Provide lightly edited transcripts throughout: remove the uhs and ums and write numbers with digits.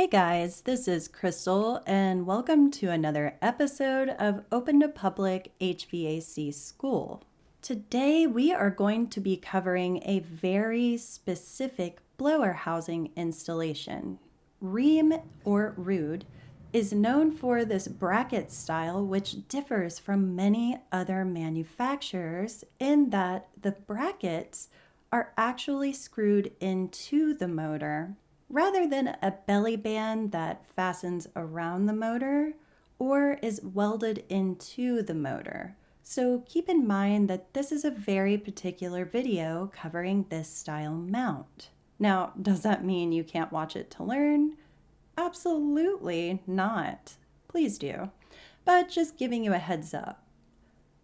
Hey guys, this is Crystal, and welcome to another episode of Open to Public HVAC School. Today we are going to be covering a very specific blower housing installation. Rheem or Ruud is known for this bracket style, which differs from many other manufacturers in that the brackets are actually screwed into the motor rather than a belly band that fastens around the motor or is welded into the motor. So keep in mind that this is a very particular video covering this style mount. Now, does that mean you can't watch it to learn? Absolutely not. Please do. But just giving you a heads up.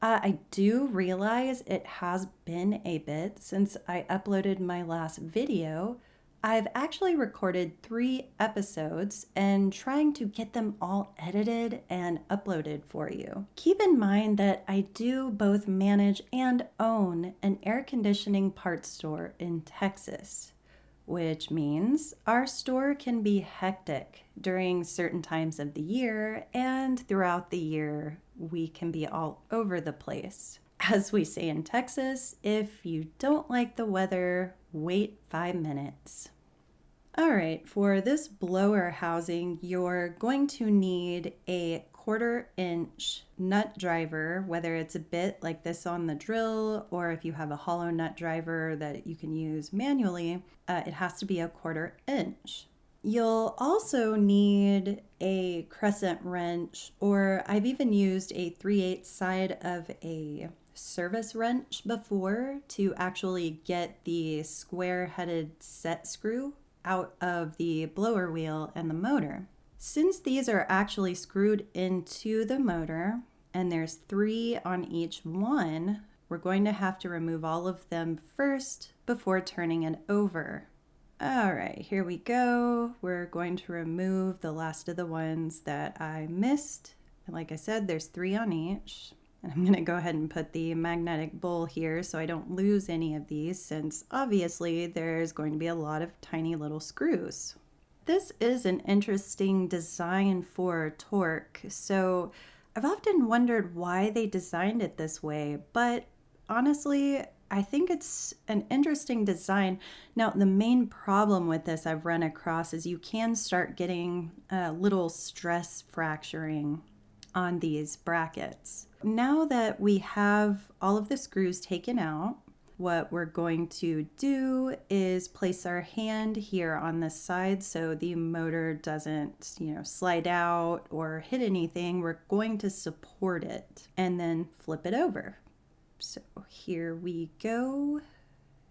I do realize it has been a bit since I uploaded my last video. I've actually recorded 3 episodes and trying to get them all edited and uploaded for you. Keep in mind that I do both manage and own an air conditioning parts store in Texas, which means our store can be hectic during certain times of the year, and throughout the year we can be all over the place. As we say in Texas, if you don't like the weather, wait 5 minutes. All right, for this blower housing, you're going to need a 1/4-inch nut driver, whether it's a bit like this on the drill, or if you have a hollow nut driver that you can use manually, it has to be a 1/4-inch. You'll also need a crescent wrench, or I've even used a 3/8 side of a service wrench before to actually get the square-headed set screw out of the blower wheel and the motor. Since these are actually screwed into the motor, and there's 3 on each one, we're going to have to remove all of them first before turning it over. All right, here we go. We're going to remove the last of the ones that I missed. And like I said, there's 3 on each. And I'm gonna go ahead and put the magnetic bowl here so I don't lose any of these, since obviously there's going to be a lot of tiny little screws. This is an interesting design for torque. So I've often wondered why they designed it this way, but honestly, I think it's an interesting design. Now, the main problem with this I've run across is you can start getting a little stress fracturing on these brackets. Now that we have all of the screws taken out, what we're going to do is place our hand here on this side so the motor doesn't, slide out or hit anything. We're going to support it and then flip it over. So here we go.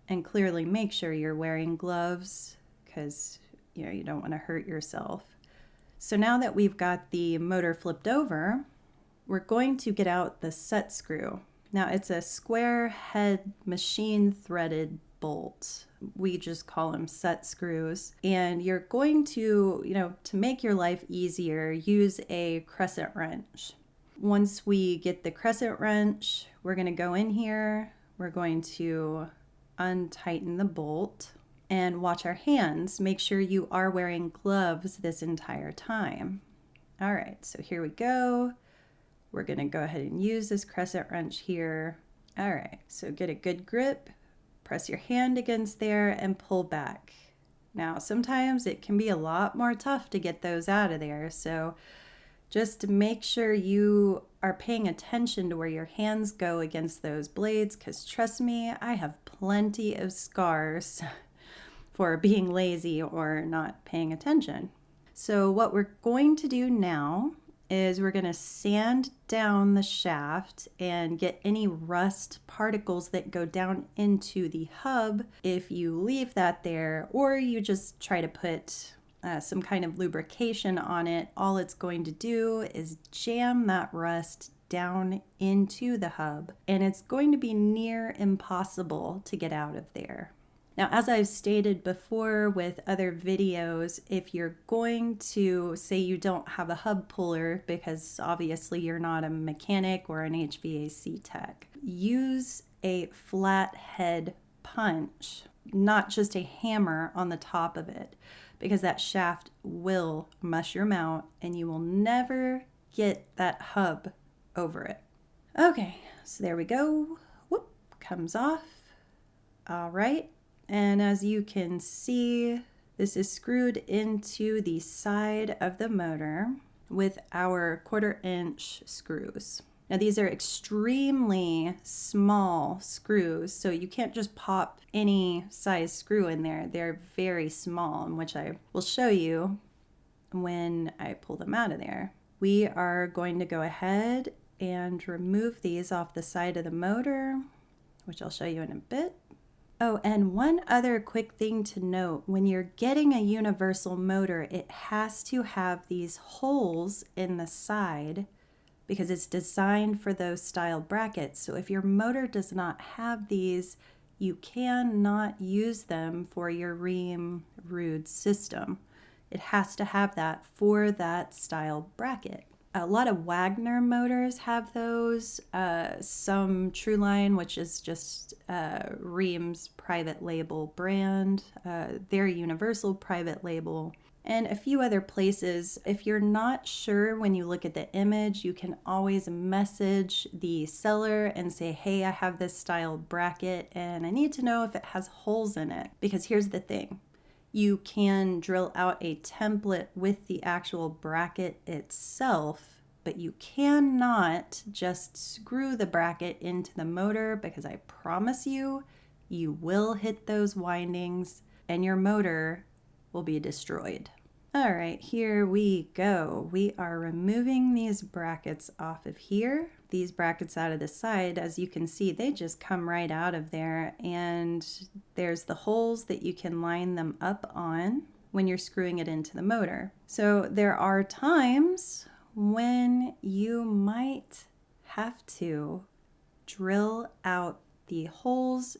And clearly make sure you're wearing gloves because, you don't want to hurt yourself. So now that we've got the motor flipped over, we're going to get out the set screw. Now it's a square head machine threaded bolt. We just call them set screws. And you're going to, to make your life easier, use a crescent wrench. Once we get the crescent wrench, we're going to go in here. We're going to untighten the bolt and watch our hands. Make sure you are wearing gloves this entire time. All right, so here we go. We're going to go ahead and use this crescent wrench here. All right, so get a good grip, press your hand against there and pull back. Now, sometimes it can be a lot more tough to get those out of there, so just make sure you are paying attention to where your hands go against those blades, because trust me, I have plenty of scars for being lazy or not paying attention. So what we're going to do now is we're going to sand down the shaft and get any rust particles that go down into the hub. If you leave that there, or you just try to put some kind of lubrication on it, all it's going to do is jam that rust down into the hub, and it's going to be near impossible to get out of there. Now, as I've stated before with other videos, if you're going to say you don't have a hub puller, because obviously you're not a mechanic or an HVAC tech, use a flat head punch. not just a hammer on the top of it, because that shaft will mushroom out and you will never get that hub over it. Okay, so there we go. Whoop, comes off. All right, and as you can see, this is screwed into the side of the motor with our 1/4-inch screws. Now these are extremely small screws, so you can't just pop any size screw in there. They're very small, which I will show you when I pull them out of there. We are going to go ahead and remove these off the side of the motor, which I'll show you in a bit. Oh, and one other quick thing to note, when you're getting a universal motor, it has to have these holes in the side because it's designed for those style brackets. So if your motor does not have these, you cannot use them for your Rheem Ruud system. It has to have that for that style bracket. A lot of Wagner motors have those. Some Trueline, which is just Reem's private label brand, their universal private label, and a few other places. If you're not sure when you look at the image, you can always message the seller and say, hey, I have this style bracket and I need to know if it has holes in it. Because here's the thing. You can drill out a template with the actual bracket itself, but you cannot just screw the bracket into the motor, because I promise you, you will hit those windings and your motor will be destroyed. All right, here we go. We are removing these brackets off of here. These brackets out of the side, as you can see, they just come right out of there, and there's the holes that you can line them up on when you're screwing it into the motor. So there are times when you might have to drill out the holes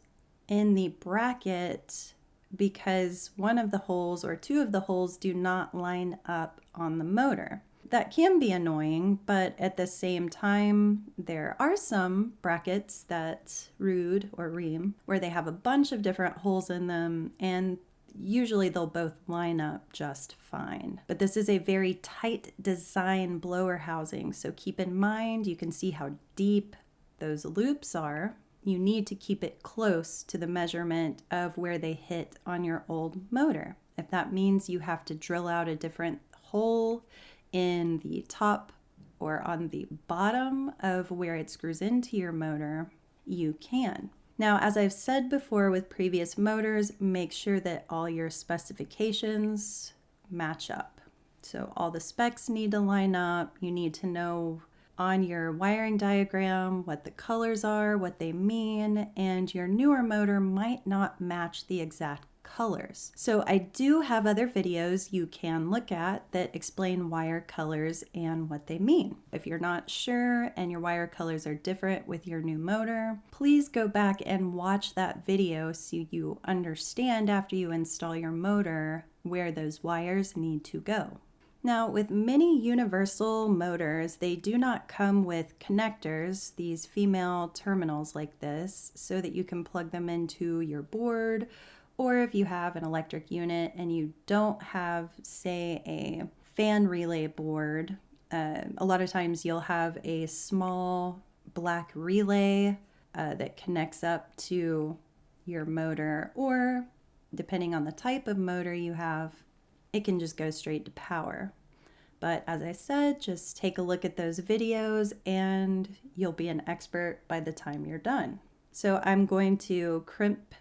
in the bracket because one of the holes or two of the holes do not line up on the motor. That can be annoying, but at the same time, there are some brackets that Ruud or Reem where they have a bunch of different holes in them, and usually they'll both line up just fine. But this is a very tight design blower housing, so keep in mind, you can see how deep those loops are. You need to keep it close to the measurement of where they hit on your old motor. If that means you have to drill out a different hole in the top or on the bottom of where it screws into your motor, you can. Now, as I've said before with previous motors, make sure that all your specifications match up. So all the specs need to line up. You need to know on your wiring diagram what the colors are, what they mean, and your newer motor might not match the exact colors. So I do have other videos you can look at that explain wire colors and what they mean. If you're not sure and your wire colors are different with your new motor, please go back and watch that video so you understand after you install your motor where those wires need to go. Now, with many universal motors, they do not come with connectors, these female terminals like this, so that you can plug them into your board, or if you have an electric unit and you don't have, say, a fan relay board, a lot of times you'll have a small black relay that connects up to your motor, or depending on the type of motor you have, it can just go straight to power. But as I said, just take a look at those videos and you'll be an expert by the time you're done. So I'm going to crimp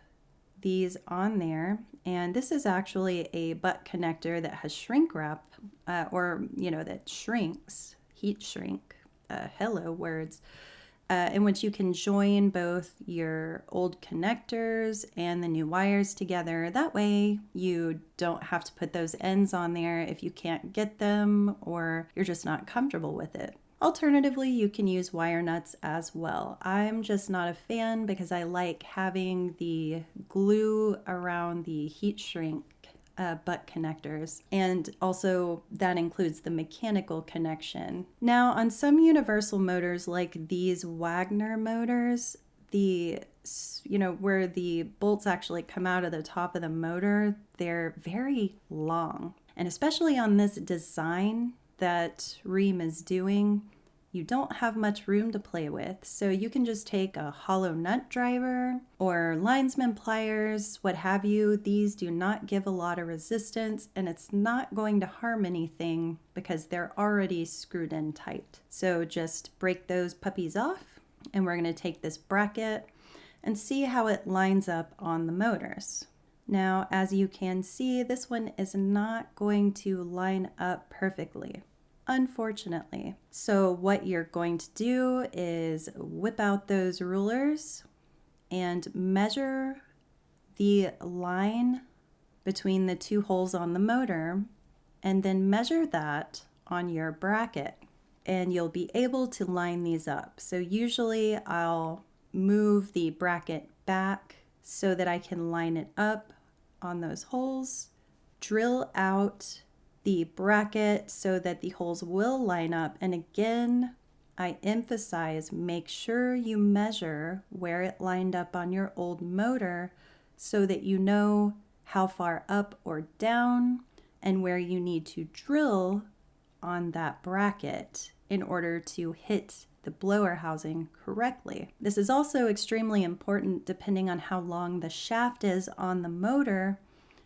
these on there, and this is actually a butt connector that has shrink wrap, that shrinks, heat shrink, hello words, in which you can join both your old connectors and the new wires together. That way you don't have to put those ends on there if you can't get them or you're just not comfortable with it. Alternatively, you can use wire nuts as well. I'm just not a fan because I like having the glue around the heat shrink butt connectors, and also that includes the mechanical connection. Now, on some universal motors like these Wagner motors, where the bolts actually come out of the top of the motor, they're very long. And especially on this design that Reem is doing, you don't have much room to play with. So you can just take a hollow nut driver or linesman pliers, what have you. These do not give a lot of resistance, and it's not going to harm anything because they're already screwed in tight. So just break those puppies off, and we're going to take this bracket and see how it lines up on the motors. Now, as you can see, this one is not going to line up perfectly, unfortunately. So what you're going to do is whip out those rulers and measure the line between the two holes on the motor, and then measure that on your bracket, and you'll be able to line these up. So usually I'll move the bracket back so that I can line it up on those holes, drill out the bracket so that the holes will line up. And again, I emphasize, make sure you measure where it lined up on your old motor so that you know how far up or down and where you need to drill on that bracket in order to hit the blower housing correctly. This is also extremely important depending on how long the shaft is on the motor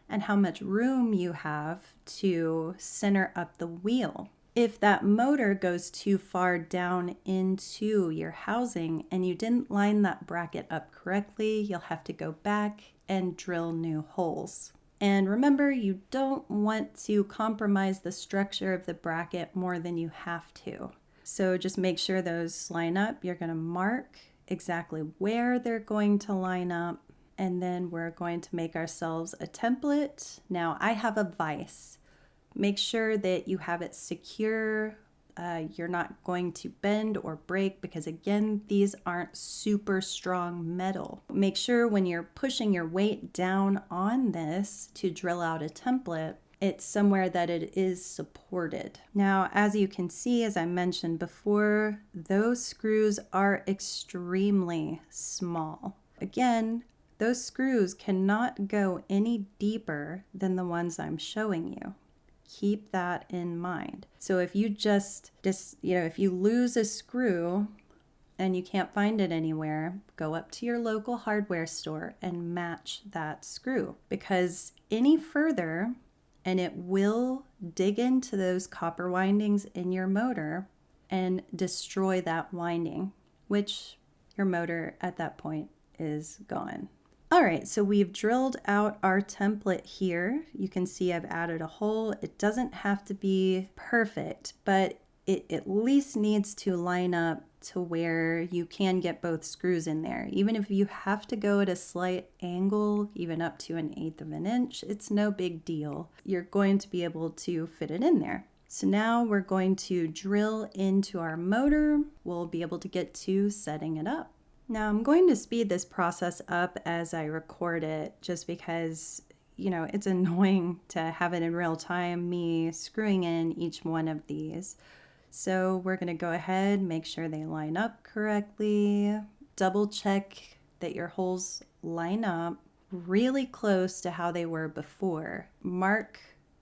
and how much room you have to center up the wheel. If that motor goes too far down into your housing and you didn't line that bracket up correctly, you'll have to go back and drill new holes. And remember, you don't want to compromise the structure of the bracket more than you have to. So just make sure those line up. You're going to mark exactly where they're going to line up, and then we're going to make ourselves a template. Now I have a vise. Make sure that you have it secure. You're not going to bend or break because again, these aren't super strong metal. Make sure when you're pushing your weight down on this to drill out a template, it's somewhere that it is supported. Now, as you can see, as I mentioned before, those screws are extremely small. Again, those screws cannot go any deeper than the ones I'm showing you. Keep that in mind. So if you if you lose a screw and you can't find it anywhere, go up to your local hardware store and match that screw, because any further and it will dig into those copper windings in your motor and destroy that winding, which your motor at that point is gone. All right, so we've drilled out our template here. You can see I've added a hole. It doesn't have to be perfect, but it at least needs to line up to where you can get both screws in there. Even if you have to go at a slight angle, even up to 1/8 of an inch, it's no big deal. You're going to be able to fit it in there. So now we're going to drill into our motor. We'll be able to get to setting it up. Now I'm going to speed this process up as I record it just because, it's annoying to have it in real time, me screwing in each one of these. So we're going to go ahead, make sure they line up correctly, double check that your holes line up really close to how they were before. Mark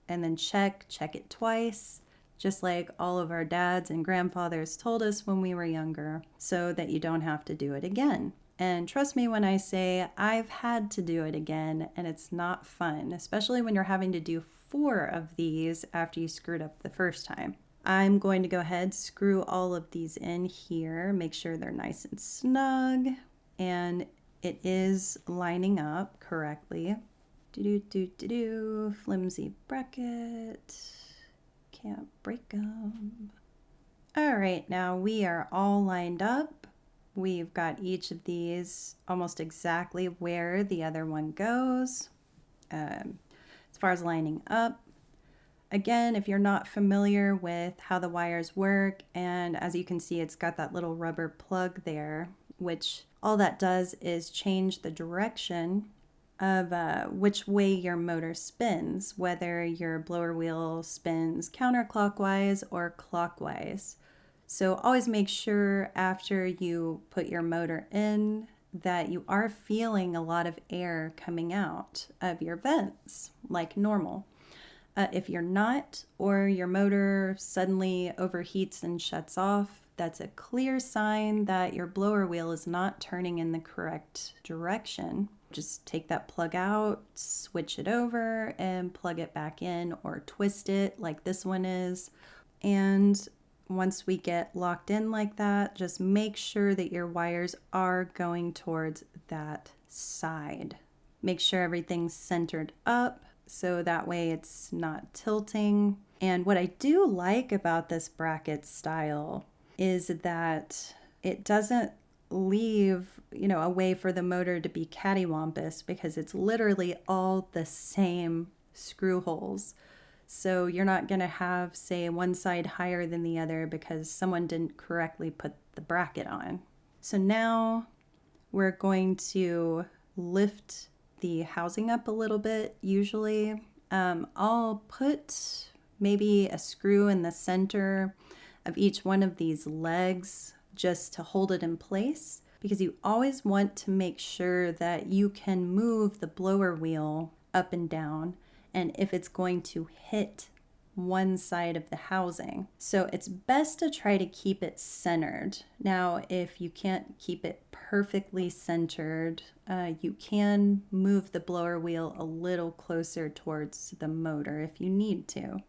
and then check it twice, just like all of our dads and grandfathers told us when we were younger, so that you don't have to do it again. And trust me when I say I've had to do it again, and it's not fun, especially when you're having to do 4 of these after you screwed up the first time. I'm going to go ahead, screw all of these in here, make sure they're nice and snug, and it is lining up correctly. Flimsy bracket. Can't break them. All right, now we are all lined up. We've got each of these almost exactly where the other one goes. As far as lining up, again, if you're not familiar with how the wires work, and as you can see, it's got that little rubber plug there, which all that does is change the direction of which way your motor spins, whether your blower wheel spins counterclockwise or clockwise. So always make sure after you put your motor in that you are feeling a lot of air coming out of your vents like normal. If you're not, or your motor suddenly overheats and shuts off, that's a clear sign that your blower wheel is not turning in the correct direction. Just take that plug out, switch it over, and plug it back in, or twist it like this one is. And once we get locked in like that, just make sure that your wires are going towards that side. Make sure everything's centered up, so that way it's not tilting. And what I do like about this bracket style is that it doesn't leave, a way for the motor to be cattywampus, because it's literally all the same screw holes. So you're not going to have, say, one side higher than the other because someone didn't correctly put the bracket on. So now we're going to lift the housing up a little bit. Usually I'll put maybe a screw in the center of each one of these legs just to hold it in place, because you always want to make sure that you can move the blower wheel up and down, and if it's going to hit one side of the housing. So it's best to try to keep it centered. Now, if you can't keep it perfectly centered, you can move the blower wheel a little closer towards the motor if you need to.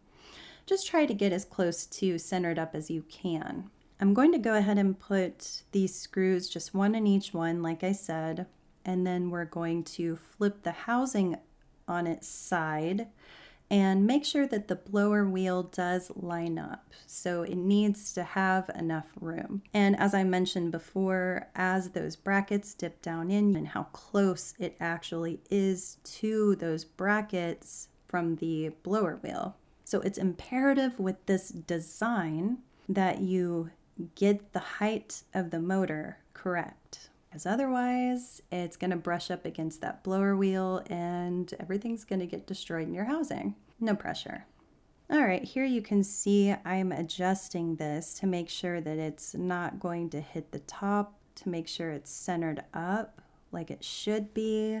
Just try to get as close to centered up as you can. I'm going to go ahead and put these screws, just one in each one, like I said, and then we're going to flip the housing on its side and make sure that the blower wheel does line up. So it needs to have enough room. And as I mentioned before, as those brackets dip down in and how close it actually is to those brackets from the blower wheel. So it's imperative with this design that you get the height of the motor correct, because otherwise it's going to brush up against that blower wheel and everything's going to get destroyed in your housing. No pressure. All right, here you can see I'm adjusting this to make sure that it's not going to hit the top, to make sure it's centered up like it should be,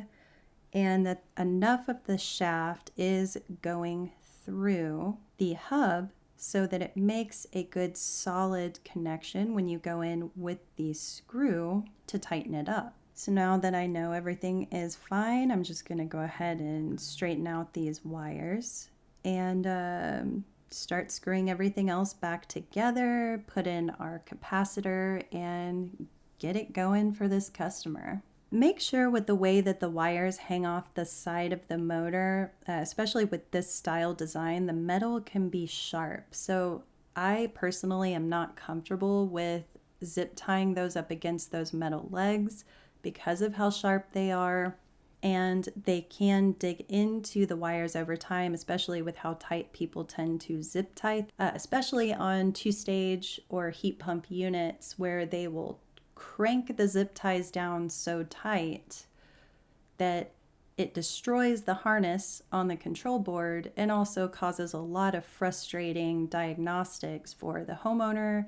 and that enough of the shaft is going through the hub so that it makes a good solid connection when you go in with the screw to tighten it up. So now that I know everything is fine, I'm just going to go ahead and straighten out these wires and start screwing everything else back together, put in our capacitor, and get it going for this customer. Make sure with the way that the wires hang off the side of the motor, especially with this style design, the metal can be sharp. So I personally am not comfortable with zip tying those up against those metal legs because of how sharp they are, and they can dig into the wires over time, especially with how tight people tend to zip tie, especially on two-stage or heat pump units where they will crank the zip ties down so tight that it destroys the harness on the control board and also causes a lot of frustrating diagnostics for the homeowner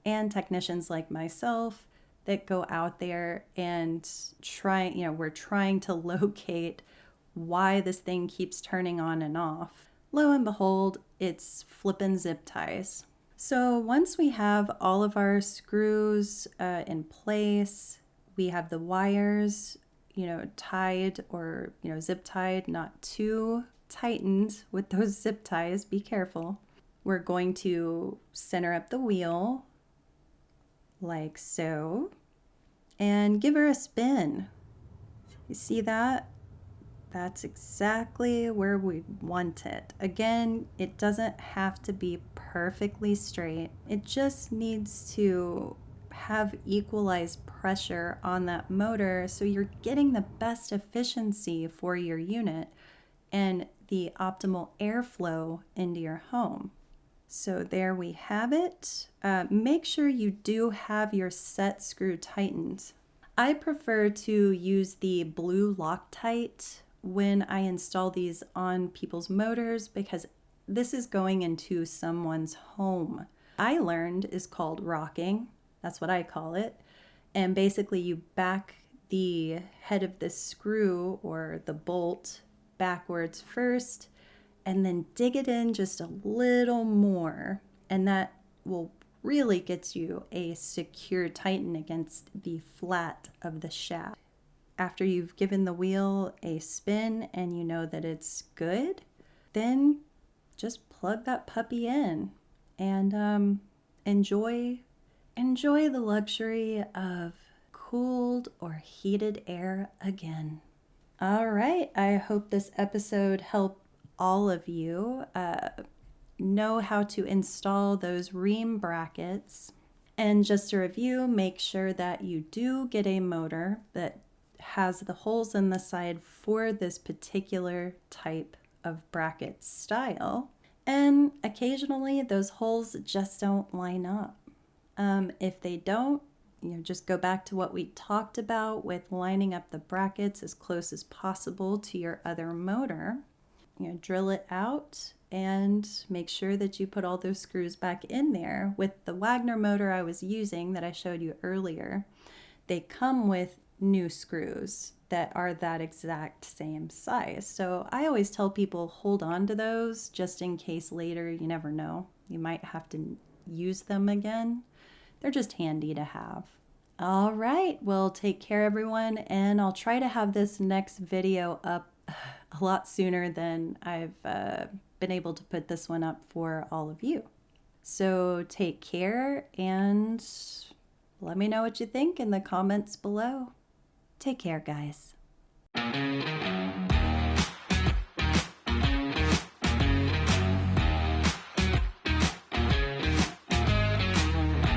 and technicians like myself that go out there and we're trying to locate why this thing keeps turning on and off. Lo and behold, it's flippin' zip ties. So once we have all of our screws in place, we have the wires, tied or, zip tied, not too tightened with those zip ties. Be careful. We're going to center up the wheel like so and give her a spin. You see that? That's exactly where we want it. Again, it doesn't have to be perfectly straight. It just needs to have equalized pressure on that motor so you're getting the best efficiency for your unit and the optimal airflow into your home. So there we have it. Make sure you do have your set screw tightened. I prefer to use the blue Loctite when I install these on people's motors because this is going into someone's home. I learned is called rocking. That's what I call it. And basically you back the head of the screw or the bolt backwards first, and then dig it in just a little more. And that will really get you a secure tighten against the flat of the shaft. After you've given the wheel a spin and you know that it's good, then just plug that puppy in and enjoy the luxury of cooled or heated air again. All right, I hope this episode helped all of you know how to install those Reem brackets. And just to review, make sure that you do get a motor that has the holes in the side for this particular type of bracket style. And occasionally those holes just don't line up. If they don't, just go back to what we talked about with lining up the brackets as close as possible to your other motor. Drill it out and make sure that you put all those screws back in there. With the Wagner motor I was using that I showed you earlier, they come with new screws that are that exact same size. So I always tell people hold on to those just in case later, you never know, you might have to use them again. They're just handy to have. All right, well, take care everyone, and I'll try to have this next video up a lot sooner than I've been able to put this one up for all of you. So take care and let me know what you think in the comments below. Take care, guys.